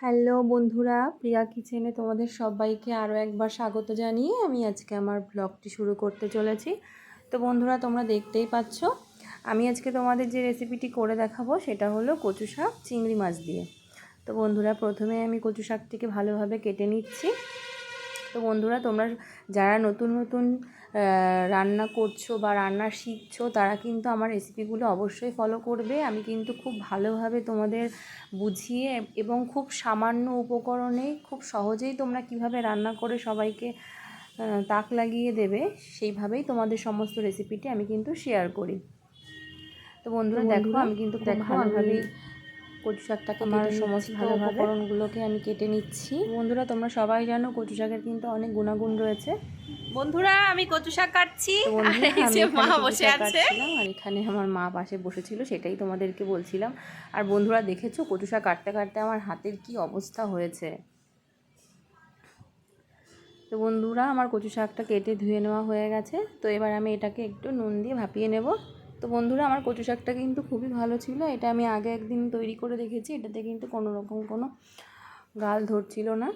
Hello বন্ধুরা, প্রিয়া কিচেনে তোমাদের সবাইকে আরও একবার স্বাগত জানিয়ে আমি আজকে আমার ব্লগটি শুরু করতে চলেছি। তো বন্ধুরা, তোমরা দেখতেই পাচ্ছ আমি আজকে তোমাদের যে রেসিপিটি করে দেখাবো সেটা হলো কচু শাক চিংড়ি মাছ দিয়ে। তো বন্ধুরা, প্রথমে আমি কচু শাকটিকে ভালোভাবে কেটে নিচ্ছি। তো বন্ধুরা, তোমরা যারা নতুন নতুন রান্না করছো বা রান্না শিখছো তারা কিন্তু আমার রেসিপিগুলো অবশ্যই ফলো করবে। আমি কিন্তু খুব ভালোভাবে তোমাদের বুঝিয়ে এবং খুব সামান্য উপকরণে খুব সহজেই তোমরা কিভাবে রান্না করে সবাইকে তাক লাগিয়ে দেবে সেইভাবেই তোমাদের সমস্ত রেসিপিটি আমি কিন্তু শেয়ার করি। তো বন্ধুরা দেখো, আমি কিন্তু খুব ভালোভাবেই কচু শাকটাকে আমার সমস্ত উপকরণগুলোকে আমি কেটে নিচ্ছি। বন্ধুরা, তোমরা সবাই জানো কচু শাকের কিন্তু অনেক গুণাগুণ রয়েছে। বন্ধুরা, আমি কচু শাক কাটছি। তো বন্ধুরা, আমি মা এখানে বসে আছে আর এখানে আমার মা পাশে বসেছিল, সেটাই তোমাদেরকে বলছিলাম। আর বন্ধুরা, দেখেছো কচু শাক কাটতে কাটতে আমার হাতের কি অবস্থা হয়েছে। তো বন্ধুরা, আমার কচু শাকটা কেটে ধুয়ে নেওয়া হয়ে গেছে। তো এবার আমি এটাকে একটু নুন দিয়ে ভাপিয়ে নেব। তো বন্ধুরা, আমার কচু শাকটা কিন্তু খুবই ভালো ছিল। এটা আমি আগে একদিন তৈরি করে দেখেছি, এটাতে কিন্তু কোনো রকম কোনো গাল ধরছিল না।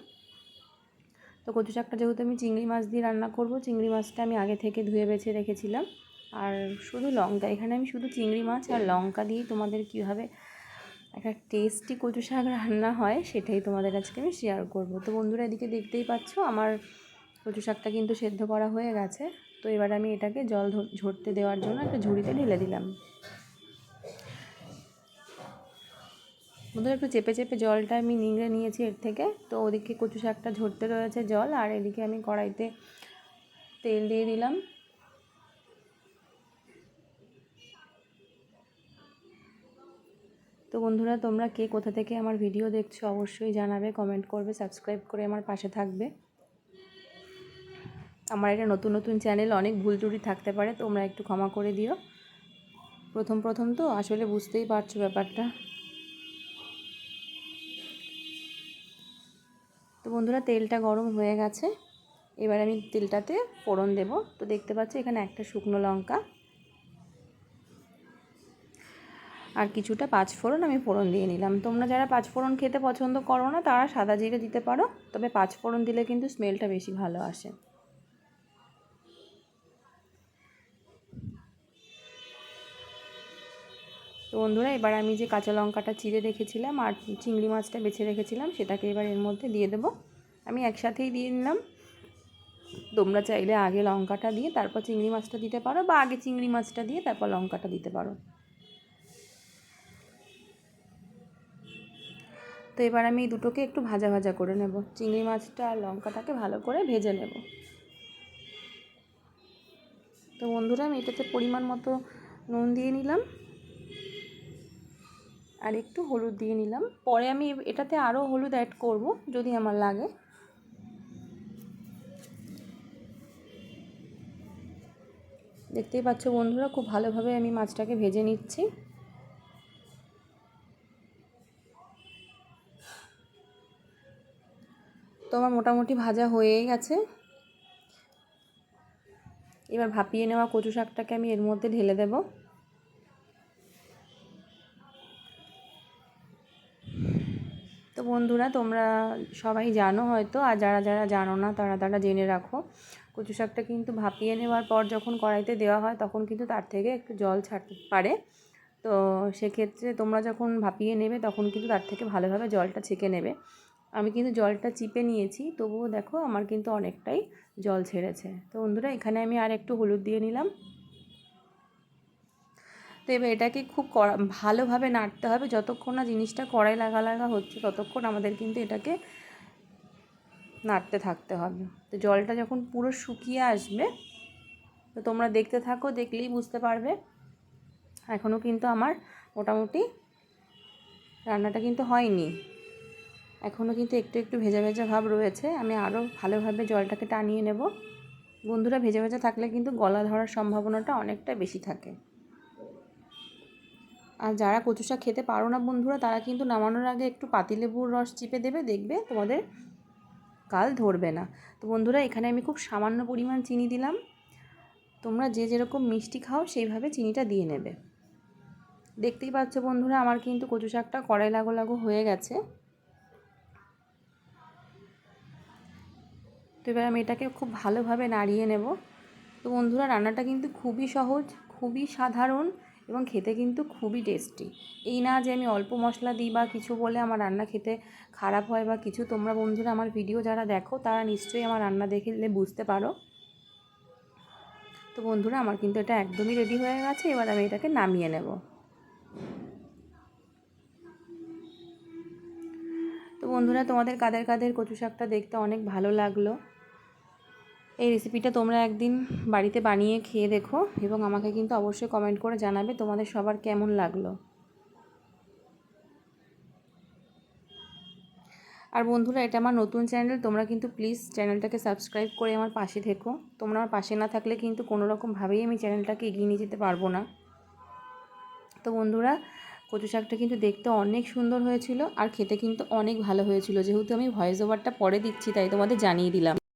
তো কচু শাকটা যেহেতু আমি চিংড়ি মাছ দিয়ে রান্না করব, চিংড়ি মাছটা আমি আগে থেকে ধুয়ে বেছে রেখেছিলাম। আর শুধু লঙ্কা, এখানে আমি শুধু চিংড়ি মাছ আর লঙ্কা দিয়েই তোমাদের কীভাবে একটা টেস্টি কচু শাক রান্না হয় সেটাই তোমাদের আজকে আমি শেয়ার করব। তো বন্ধুরা, এদিকে দেখতেই পাচ্ছ আমার কচু শাকটা কিন্তু সেদ্ধ করা হয়ে গেছে। তো এবার আমি এটাকে জল ঝরতে দেওয়ার জন্য একটা ঝুড়িতে ঢেলে দিলাম। বন্ধুরা, একটু চেপে চেপে জলটা আমি নিংড়ে নিয়েছি এর থেকে। তো ওদিকে কচু শাকটা ঝরতে রয়েছে জল, আর এদিকে আমি কড়াইতে তেল দিয়ে দিলাম। তো বন্ধুরা, তোমরা কে কোথা থেকে আমার ভিডিও দেখছো অবশ্যই জানাবে, কমেন্ট করবে, সাবস্ক্রাইব করে আমার পাশে থাকবে। আমার এটা নতুন নতুন চ্যানেল, অনেক ভুল ত্রুটি থাকতে পারে, তোমরা একটু ক্ষমা করে দিও। প্রথম প্রথম তো আসলে বুঝতেই পারছো ব্যাপারটা। তো বন্ধুরা, তেলটা গরম হয়ে গেছে। এবার আমি তেলটাতে ফোড়ন দেব। তো দেখতে পাচ্ছি এখানে একটা শুকনো লঙ্কা আর কিছুটা পাঁচফোড়ন আমি ফোড়ন দিয়ে নিলাম। তোমরা যারা পাঁচফোড়ন খেতে পছন্দ করো না তারা সাদা জিরে দিতে পারো, তবে পাঁচফোড়ন দিলে কিন্তু স্মেলটা বেশি ভালো আসে। তো বন্ধুরা, এবার আমি যে কাঁচা লঙ্কাটা চিড়ে রেখেছিলাম আর চিংড়ি মাছটা বেছে রেখেছিলাম সেটাকে এবার এর মধ্যে দিয়ে দেবো। আমি একসাথেই দিয়ে নিলাম। তোমরা চাইলে আগে লঙ্কাটা দিয়ে তারপর চিংড়ি মাছটা দিতে পারো, বা আগে চিংড়ি মাছটা দিয়ে তারপর লঙ্কাটা দিতে পারো। তো এবার আমি এই দুটোকে একটু ভাজা ভাজা করে নেব। চিংড়ি মাছটা আর লঙ্কাটাকে ভালো করে ভেজে নেব। তো বন্ধুরা, আমি এটাতে পরিমাণ মতো নুন দিয়ে নিলাম আর একটু হলুদ দিয়ে নিলাম। পরে আমি এটাতে আরও হলুদ অ্যাড করব যদি আমার লাগে। দেখতেই পাচ্ছ বন্ধুরা, খুব ভালোভাবে আমি মাছটাকে ভেজে নিচ্ছি। তো আমার মোটামুটি ভাজা হয়েই গেছে। এবার ভাপিয়ে নেওয়া কচু শাকটাকে আমি এর মধ্যে ঢেলে দেব। তো বন্ধুরা, তোমরা সবাই জানো হয়তো, আর যারা যারা জানো না তারা জেনে রাখো, কচু শাকটা কিন্তু ভাপিয়ে নেওয়ার পর যখন কড়াইতে দেওয়া হয় তখন কিন্তু তার থেকে একটু জল ছাড়তে পারে। তো সেক্ষেত্রে তোমরা যখন ভাপিয়ে নেবে তখন কিন্তু তার থেকে ভালোভাবে জলটা ছেঁকে নেবে। আমি কিন্তু জলটা চিপে নিয়েছি, তবুও দেখো আমার কিন্তু অনেকটাই জল ছেড়েছে। তো বন্ধুরা, এখানে আমি আর একটু হলুদ দিয়ে নিলাম। তো এবার এটাকে খুব ভালোভাবে নাড়তে হবে। যতক্ষণ না জিনিসটা কড়াই লাগা লাগা হচ্ছে ততক্ষণ আমাদের কিন্তু এটাকে নাড়তে থাকতে হবে। তো জলটা যখন পুরো শুকিয়ে আসবে তো তোমরা দেখতে থাকো, দেখলেই বুঝতে পারবে। এখনও কিন্তু আমার মোটামুটি রান্নাটা কিন্তু হয়নি, এখনও কিন্তু একটু একটু ভেজা ভেজা ভাব রয়েছে। আমি আরও ভালোভাবে জলটাকে টানিয়ে নেব। বন্ধুরা, ভেজা ভেজা থাকলে কিন্তু গলা ধরার সম্ভাবনাটা অনেকটা বেশি থাকে। আর যারা কচু শাক খেতে পারো না বন্ধুরা, তারা কিন্তু নামানোর আগে একটু পাতিলেবুর রস চিপে দেবে, দেখবে তোমাদের গাল ধরবে না। তো বন্ধুরা, এখানে আমি খুব সামান্য পরিমাণ চিনি দিলাম। তোমরা যে যেরকম মিষ্টি খাও সেইভাবে চিনিটা দিয়ে নেবে। দেখতেই পাচ্ছ বন্ধুরা, আমার কিন্তু কচু শাকটা কড়াই লাগো লাগো হয়ে গেছে। তো এবার আমি এটাকে খুব ভালোভাবে নাড়িয়ে নেব। তো বন্ধুরা রান্নাটা কিন্তু খুবই সহজ, খুবই সাধারণ এবং খেতে কিন্তু খুবই টেস্টি। এই না যে আমি অল্প মশলা দিই বা কিছু বলে আমার রান্না খেতে খারাপ হয় বা কিছু। তোমরা বন্ধুরা আমার ভিডিও যারা দেখো তারা নিশ্চয়ই আমার রান্না দেখলে বুঝতে পারো। তো বন্ধুরা আমার কিন্তু এটা একদমই রেডি হয়ে গেছে। এবার আমি এটাকে নামিয়ে নেব। তো বন্ধুরা তোমাদের কাদের কাদের কচু শাকটা দেখতে অনেক ভালো লাগলো, এই রেসিপিটা তোমরা একদিন বাড়িতে বানিয়ে খেয়ে দেখো এবং আমাকে কিন্তু অবশ্যই কমেন্ট করে জানাবে তোমাদের সবার কেমন লাগলো। আর বন্ধুরা এটা আমার নতুন চ্যানেল, তোমরা কিন্তু প্লিজ চ্যানেলটাকে সাবস্ক্রাইব করে আমার পাশে থেকো। তোমরা আমার পাশে না থাকলে কিন্তু কোনো রকমভাবেই আমি চ্যানেলটাকে এগিয়ে নিয়ে যেতে পারবো না। তো বন্ধুরা কচু শাকটা কিন্তু দেখতে অনেক সুন্দর হয়েছিল আর খেতে কিন্তু অনেক ভালো হয়েছিল। যেহেতু আমি ভয়েস ওভারটা পরে দিচ্ছি তাই তোমাদের জানিয়ে দিলাম।